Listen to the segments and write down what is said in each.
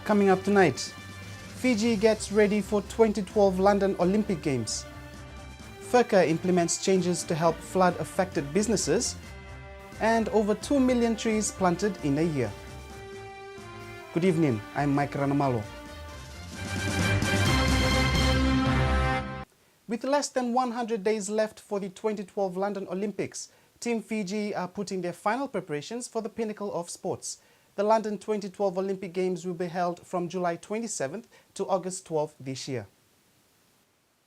Coming up tonight, Fiji gets ready for 2012 London Olympic Games. FIRCA implements changes to help flood-affected businesses, and over 2 million trees planted in a year. Good evening, I'm Mike Ranamalo. With less than 100 days left for the 2012 London Olympics, Team Fiji are putting their final preparations for the pinnacle of sports. The London 2012 Olympic Games will be held from July 27th to August 12th this year.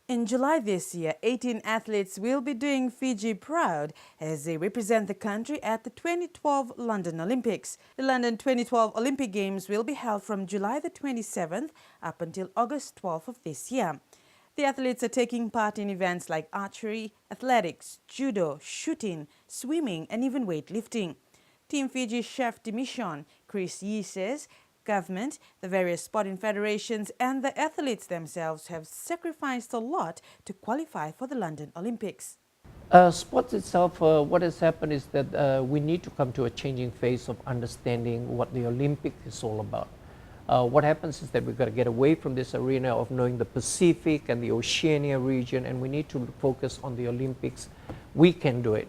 In July this year, 18 athletes will be doing Fiji proud as they represent the country at the 2012 London Olympics. The London 2012 Olympic Games will be held from July the 27th up until August 12th of this year. The athletes are taking part in events like archery, athletics, judo, shooting, swimming and even weightlifting. Team Fiji chef de mission Chris Yee says government, the various sporting federations and the athletes themselves have sacrificed a lot to qualify for the London Olympics. Sports itself, what has happened is that we need to come to a changing phase of understanding what the Olympics is all about. What happens is that we've got to get away from this arena of knowing the Pacific and the Oceania region, and we need to focus on the Olympics. We can do it.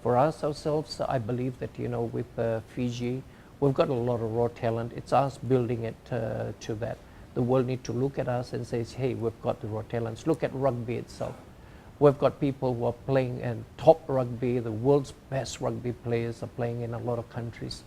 For us ourselves, I believe that, with Fiji, we've got a lot of raw talent. It's us building it to that. The world need to look at us and say, hey, we've got the raw talents. Look at rugby itself. We've got people who are playing in top rugby. The world's best rugby players are playing in a lot of countries.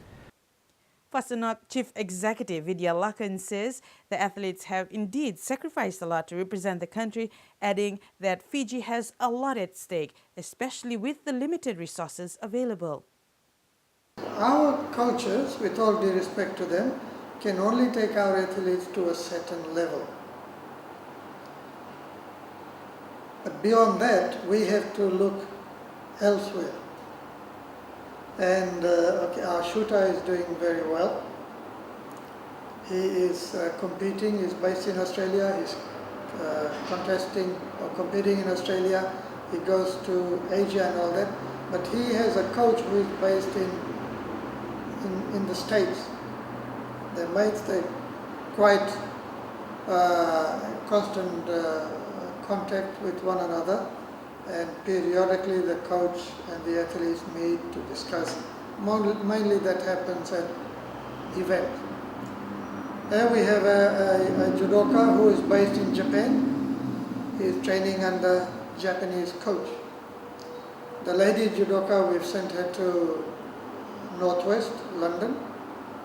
Fastanok Chief Executive Vidya Lakan says the athletes have indeed sacrificed a lot to represent the country, adding that Fiji has a lot at stake, especially with the limited resources available. Our coaches, with all due respect to them, can only take our athletes to a certain level. But beyond that, we have to look elsewhere. And our shooter is doing very well. He is competing, he's based in Australia, he's contesting or competing in Australia. He goes to Asia and all that. But he has a coach who is based in the States. They're mates, they're quite constant contact with one another, and periodically the coach and the athletes meet to discuss. Mainly that happens at events. Then we have a judoka who is based in Japan. He is training under Japanese coach. The lady judoka, we've sent her to Northwest London,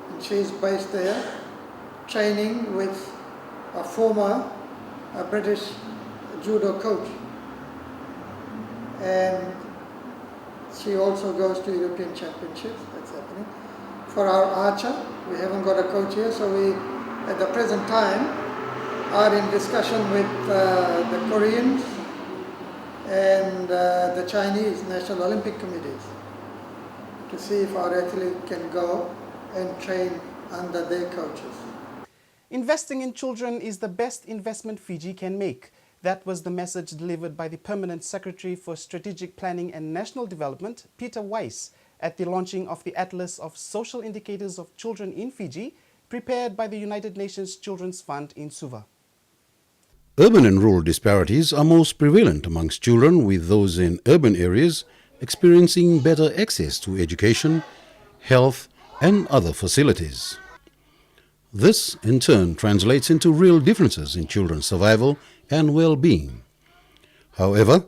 and she's based there, training with a former British judo coach. And she also goes to European Championships. That's happening. For our archer, we haven't got a coach here, so we, at the present time, are in discussion with the Koreans and the Chinese National Olympic Committees to see if our athlete can go and train under their coaches. Investing in children is the best investment Fiji can make. That was the message delivered by the Permanent Secretary for Strategic Planning and National Development, Peter Weiss, at the launching of the Atlas of Social Indicators of Children in Fiji, prepared by the United Nations Children's Fund in Suva. Urban and rural disparities are most prevalent amongst children, with those in urban areas experiencing better access to education, health and other facilities. This, in turn, translates into real differences in children's survival and well-being. However,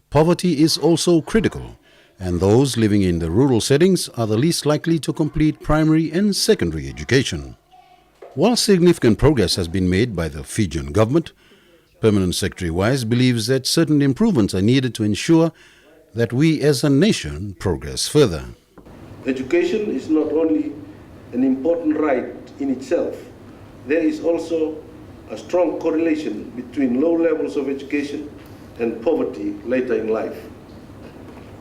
poverty is also critical, and those living in the rural settings are the least likely to complete primary and secondary education. While significant progress has been made by the Fijian government, Permanent Secretary Weiss believes that certain improvements are needed to ensure that we as a nation progress further. Education is not only an important right in itself, there is also a strong correlation between low levels of education and poverty later in life.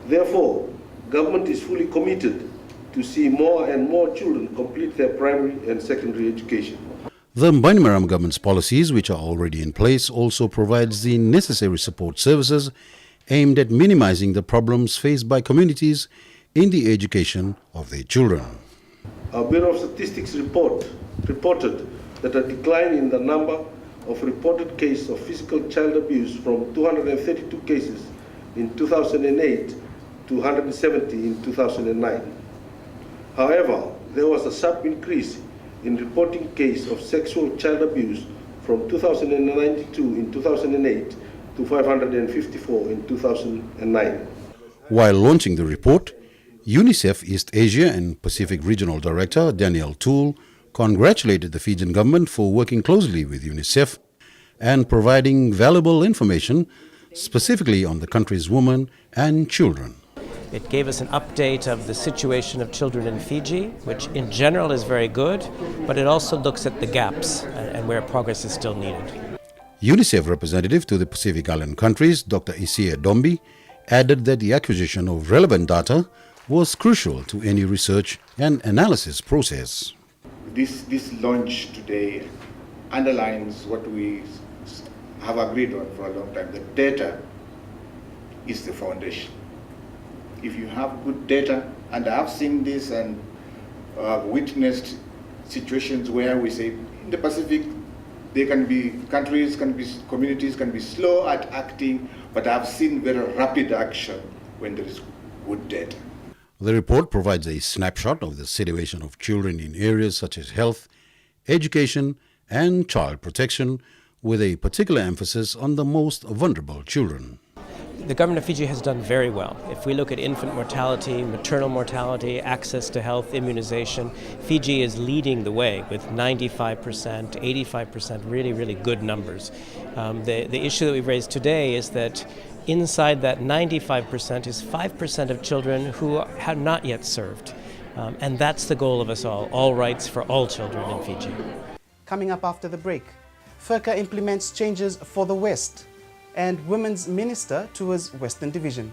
Therefore, government is fully committed to see more and more children complete their primary and secondary education. The Bainimarama government's policies, which are already in place, also provides the necessary support services aimed at minimizing the problems faced by communities in the education of their children. Our Bureau of Statistics reported that a decline in the number of reported cases of physical child abuse from 232 cases in 2008 to 170 in 2009. However, there was a sharp increase in reporting cases of sexual child abuse from 292 in 2008 to 554 in 2009. While launching the report, UNICEF East Asia and Pacific Regional Director Daniel Toole congratulated the Fijian government for working closely with UNICEF and providing valuable information specifically on the country's women and children. It gave us an update of the situation of children in Fiji, which in general is very good, but it also looks at the gaps and where progress is still needed. UNICEF representative to the Pacific Island countries, Dr. Isia Dombi, added that the acquisition of relevant data was crucial to any research and analysis process. This launch today underlines what we have agreed on for a long time. The data is the foundation. If you have good data, and I've seen this and witnessed situations where we say in the Pacific, there can be countries, communities can be slow at acting, but I've seen very rapid action when there is good data. The report provides a snapshot of the situation of children in areas such as health, education, and child protection, with a particular emphasis on the most vulnerable children. The government of Fiji has done very well. If we look at infant mortality, maternal mortality, access to health, immunization, Fiji is leading the way with 95%, 85%, really, really good numbers. The issue that we've raised today is that inside that 95% is 5% of children who have not yet served. And that's the goal of us all rights for all children in Fiji. Coming up after the break, FERCA implements changes for the West, and Women's Minister tours Western Division.